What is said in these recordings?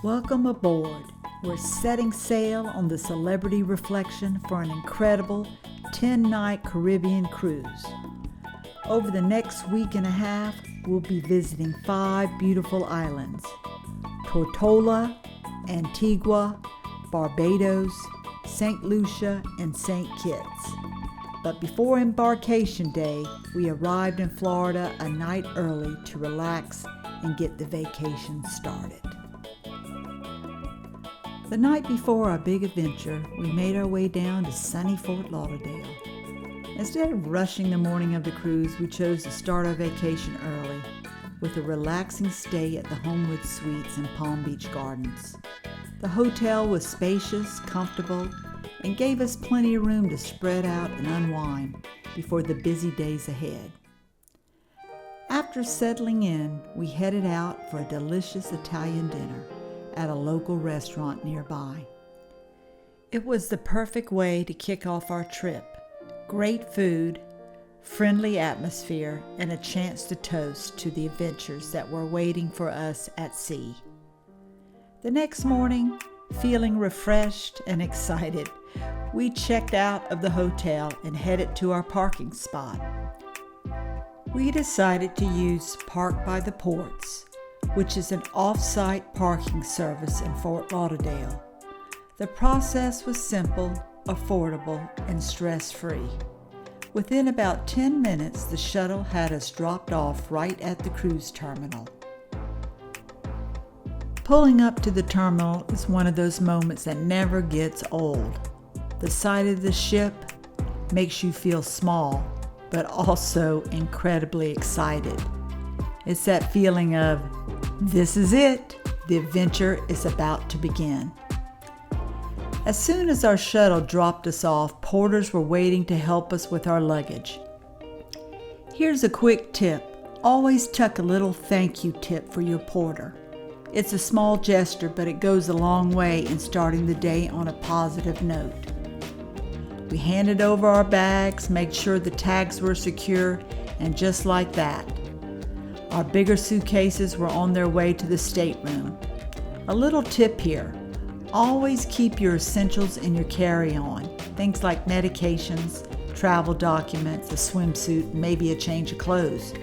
Welcome aboard. We're setting sail on the Celebrity Reflection for an incredible 10-night Caribbean cruise. Over the next week and a half, we'll be visiting 5 beautiful islands: Tortola, Antigua, Barbados, St. Lucia, and St. Kitts. But before embarkation day, we arrived in Florida a night early to relax and get the vacation started. The night before our big adventure, we made our way down to sunny Fort Lauderdale. Instead of rushing the morning of the cruise, we chose to start our vacation early with a relaxing stay at the Homewood Suites in Palm Beach Gardens. The hotel was spacious, comfortable, and gave us plenty of room to spread out and unwind before the busy days ahead. After settling in, we headed out for a delicious Italian dinner at a local restaurant nearby. It was the perfect way to kick off our trip. Great food, friendly atmosphere, and a chance to toast to the adventures that were waiting for us at sea. The next morning, feeling refreshed and excited, we checked out of the hotel and headed to our parking spot. We decided to use Park by the Ports, which is an off-site parking service in Fort Lauderdale. The process was simple, affordable, and stress-free. Within about 10 minutes, the shuttle had us dropped off right at the cruise terminal. Pulling up to the terminal is one of those moments that never gets old. The sight of the ship makes you feel small, but also incredibly excited. It's that feeling of, this is it, the adventure is about to begin. As soon as our shuttle dropped us off, porters were waiting to help us with our luggage. Here's a quick tip: always tuck a little thank you tip for your porter. It's a small gesture, but it goes a long way in starting the day on a positive note. We handed over our bags, made sure the tags were secure, and just like that, our bigger suitcases were on their way to the stateroom. A little tip here: always keep your essentials in your carry-on. Things like medications, travel documents, a swimsuit, and maybe a change of clothes.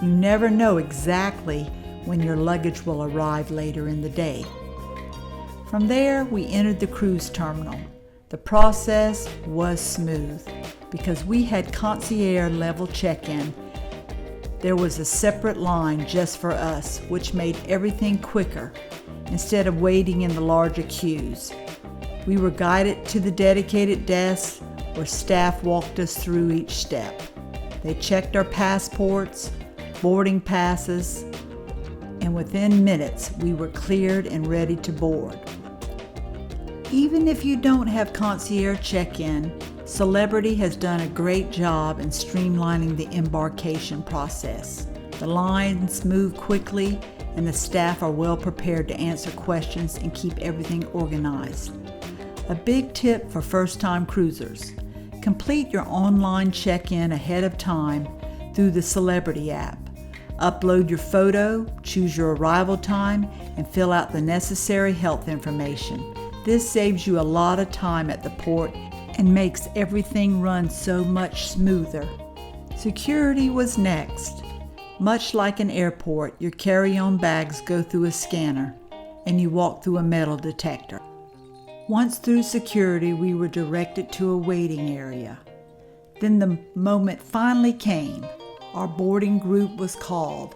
You never know exactly when your luggage will arrive later in the day. From there, we entered the cruise terminal. The process was smooth because we had concierge level check-in. There was a separate line just for us, which made everything quicker instead of waiting in the larger queues. We were guided to the dedicated desk where staff walked us through each step. They checked our passports, boarding passes, and within minutes we were cleared and ready to board. Even if you don't have concierge check-in, Celebrity has done a great job in streamlining the embarkation process. The lines move quickly, and the staff are well prepared to answer questions and keep everything organized. A big tip for first-time cruisers: complete your online check-in ahead of time through the Celebrity app. Upload your photo, choose your arrival time, and fill out the necessary health information. This saves you a lot of time at the port and makes everything run so much smoother. Security was next. Much like an airport, your carry-on bags go through a scanner and you walk through a metal detector. Once through security, we were directed to a waiting area. Then the moment finally came. Our boarding group was called.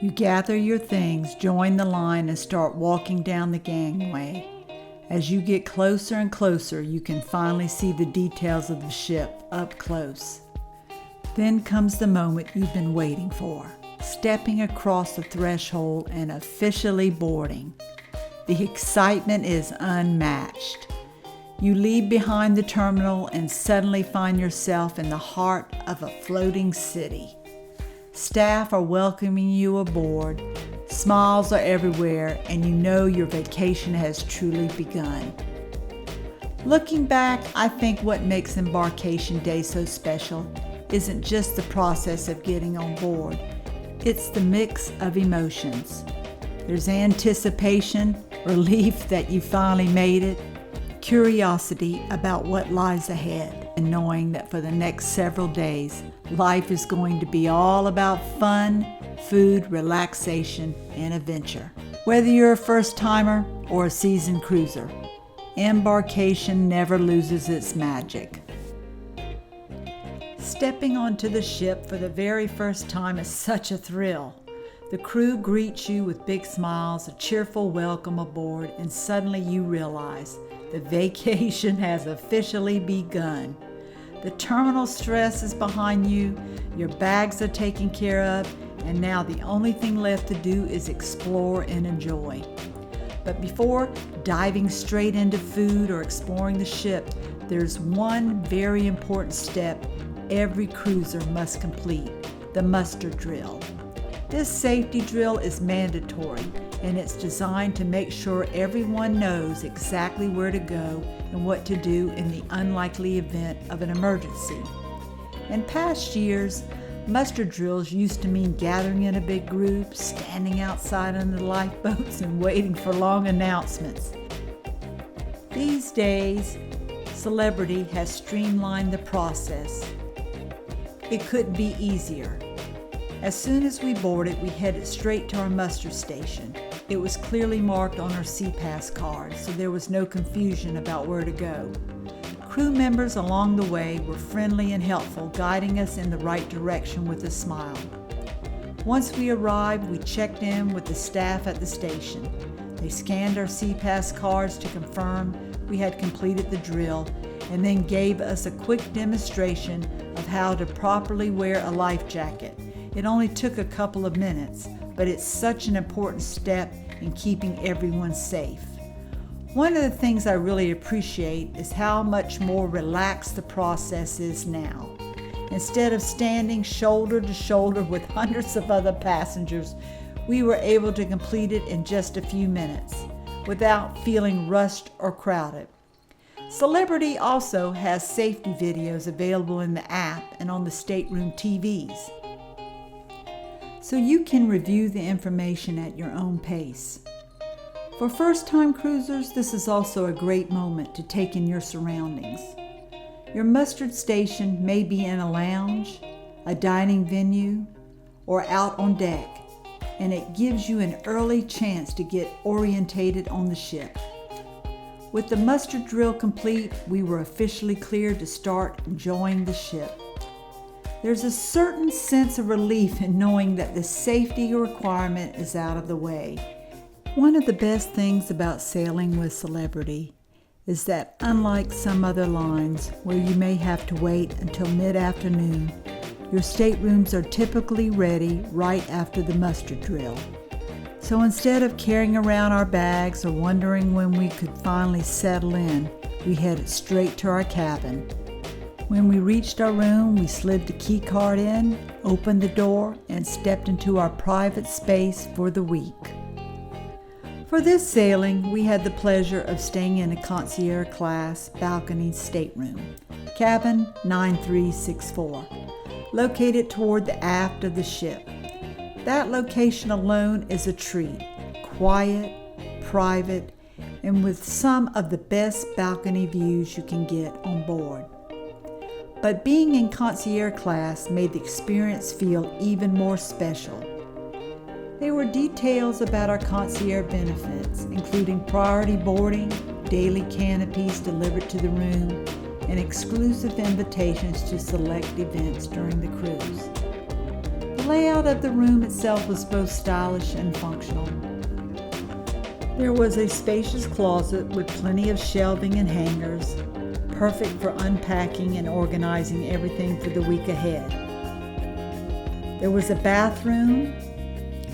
You gather your things, join the line, and start walking down the gangway. As you get closer and closer, you can finally see the details of the ship up close. Then comes the moment you've been waiting for: stepping across the threshold and officially boarding. The excitement is unmatched. You leave behind the terminal and suddenly find yourself in the heart of a floating city. Staff are welcoming you aboard, smiles are everywhere, and you know your vacation has truly begun. Looking back, I think what makes Embarkation Day so special isn't just the process of getting on board. It's the mix of emotions. There's anticipation, relief that you finally made it, curiosity about what lies ahead, and knowing that for the next several days, life is going to be all about fun, food, relaxation, and adventure. Whether you're a first-timer or a seasoned cruiser, Embarkation never loses its magic. Stepping onto the ship for the very first time is such a thrill. The crew greets you with big smiles, a cheerful welcome aboard, and suddenly you realize the vacation has officially begun. The terminal stress is behind you, your bags are taken care of, and now the only thing left to do is explore and enjoy. But before diving straight into food or exploring the ship, there's one very important step every cruiser must complete: the muster drill. This safety drill is mandatory, and it's designed to make sure everyone knows exactly where to go and what to do in the unlikely event of an emergency. In past years, muster drills used to mean gathering in a big group, standing outside under the lifeboats, and waiting for long announcements. These days, Celebrity has streamlined the process. It couldn't be easier. As soon as we boarded, we headed straight to our muster station. It was clearly marked on our SeaPass card, so there was no confusion about where to go. Crew members along the way were friendly and helpful, guiding us in the right direction with a smile. Once we arrived, we checked in with the staff at the station. They scanned our SeaPass cards to confirm we had completed the drill, and then gave us a quick demonstration of how to properly wear a life jacket. It only took a couple of minutes, but it's such an important step in keeping everyone safe. One of the things I really appreciate is how much more relaxed the process is now. Instead of standing shoulder to shoulder with hundreds of other passengers, we were able to complete it in just a few minutes without feeling rushed or crowded. Celebrity also has safety videos available in the app and on the Stateroom TVs, so you can review the information at your own pace. For first-time cruisers, this is also a great moment to take in your surroundings. Your mustered station may be in a lounge, a dining venue, or out on deck, and it gives you an early chance to get orientated on the ship. With the muster drill complete, we were officially cleared to start enjoying the ship. There's a certain sense of relief in knowing that the safety requirement is out of the way. One of the best things about sailing with Celebrity is that, unlike some other lines where you may have to wait until mid-afternoon, your staterooms are typically ready right after the muster drill. So instead of carrying around our bags or wondering when we could finally settle in, we headed straight to our cabin. When we reached our room, we slid the key card in, opened the door, and stepped into our private space for the week. For this sailing, we had the pleasure of staying in a concierge class balcony stateroom, cabin 9364, located toward the aft of the ship. That location alone is a treat, quiet, private, and with some of the best balcony views you can get on board. But being in concierge class made the experience feel even more special. There were details about our concierge benefits, including priority boarding, daily canopies delivered to the room, and exclusive invitations to select events during the cruise. The layout of the room itself was both stylish and functional. There was a spacious closet with plenty of shelving and hangers, perfect for unpacking and organizing everything for the week ahead. There was a bathroom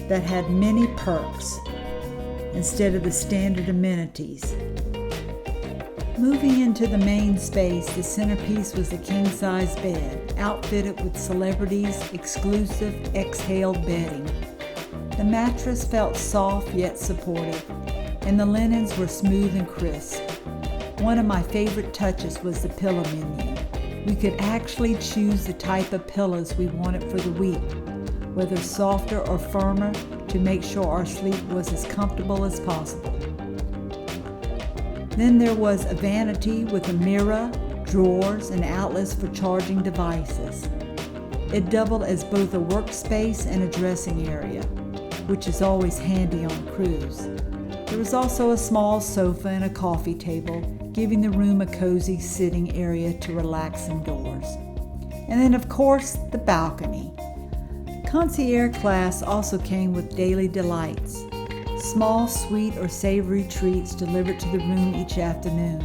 that had many perks instead of the standard amenities. Moving into the main space, the centerpiece was a king-size bed, outfitted with Celebrity's exclusive exhale bedding. The mattress felt soft yet supportive, and the linens were smooth and crisp. One of my favorite touches was the pillow menu. We could actually choose the type of pillows we wanted for the week, whether softer or firmer, to make sure our sleep was as comfortable as possible. Then there was a vanity with a mirror, drawers, and outlets for charging devices. It doubled as both a workspace and a dressing area, which is always handy on a cruise. There was also a small sofa and a coffee table, giving the room a cozy sitting area to relax indoors. And then, of course, the balcony. Concierge class also came with daily delights, small sweet or savory treats delivered to the room each afternoon.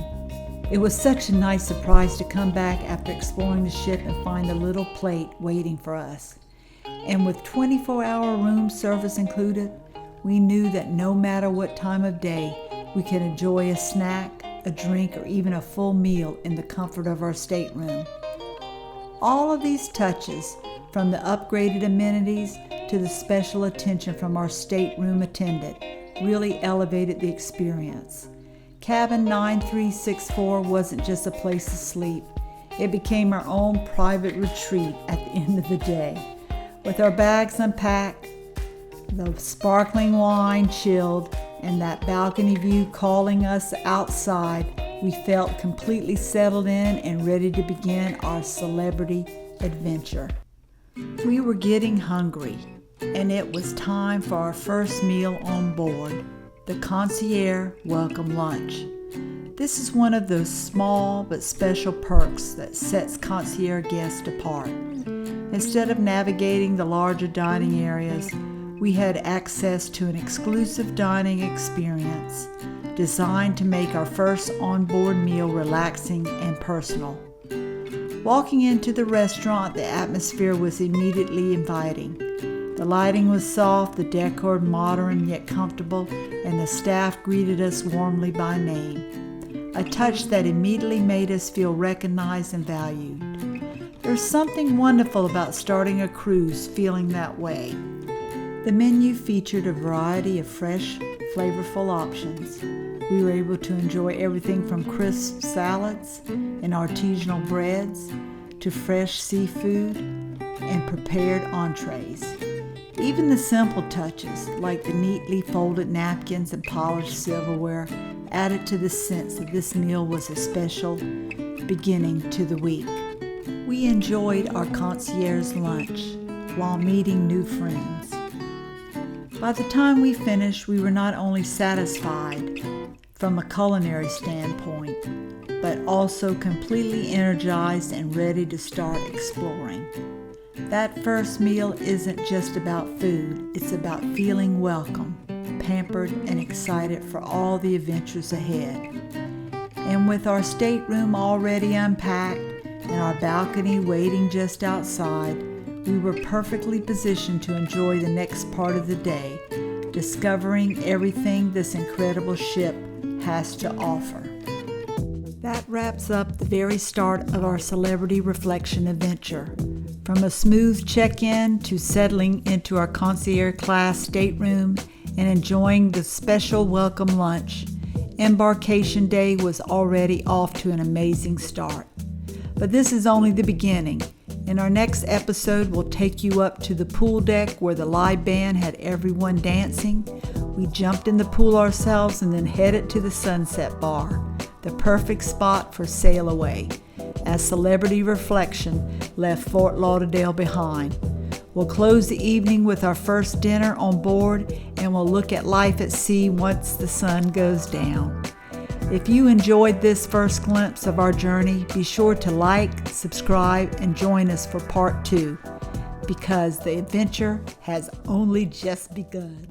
It was such a nice surprise to come back after exploring the ship and find a little plate waiting for us. And with 24-hour room service included, we knew that no matter what time of day, we could enjoy a snack, a drink, or even a full meal in the comfort of our stateroom. All of these touches, from the upgraded amenities to the special attention from our stateroom attendant, really elevated the experience. Cabin 9364 wasn't just a place to sleep. It became our own private retreat at the end of the day. With our bags unpacked, the sparkling wine chilled, and that balcony view calling us outside, we felt completely settled in and ready to begin our celebrity adventure. We were getting hungry, and it was time for our first meal on board, the concierge welcome lunch. This is one of those small but special perks that sets concierge guests apart. Instead of navigating the larger dining areas, we had access to an exclusive dining experience designed to make our first onboard meal relaxing and personal. Walking into the restaurant, the atmosphere was immediately inviting. The lighting was soft, the decor modern yet comfortable, and the staff greeted us warmly by name, a touch that immediately made us feel recognized and valued. There's something wonderful about starting a cruise feeling that way. The menu featured a variety of fresh, flavorful options. We were able to enjoy everything from crisp salads and artisanal breads to fresh seafood and prepared entrees. Even the simple touches, like the neatly folded napkins and polished silverware, added to the sense that this meal was a special beginning to the week. We enjoyed our concierge lunch while meeting new friends. By the time we finished, we were not only satisfied from a culinary standpoint, but also completely energized and ready to start exploring. That first meal isn't just about food, it's about feeling welcome, pampered, and excited for all the adventures ahead. And with our stateroom already unpacked and our balcony waiting just outside, we were perfectly positioned to enjoy the next part of the day, discovering everything this incredible ship has to offer. That wraps up the very start of our Celebrity Reflection adventure. From a smooth check-in to settling into our concierge class stateroom and enjoying the special welcome lunch, Embarkation Day was already off to an amazing start. But this is only the beginning. In our next episode, we'll take you up to the pool deck where the live band had everyone dancing. We jumped in the pool ourselves and then headed to the Sunset Bar, the perfect spot for sail away, as Celebrity Reflection left Fort Lauderdale behind. We'll close the evening with our first dinner on board, and we'll look at life at sea once the sun goes down. If you enjoyed this first glimpse of our journey, be sure to like, subscribe, and join us for part 2, because the adventure has only just begun.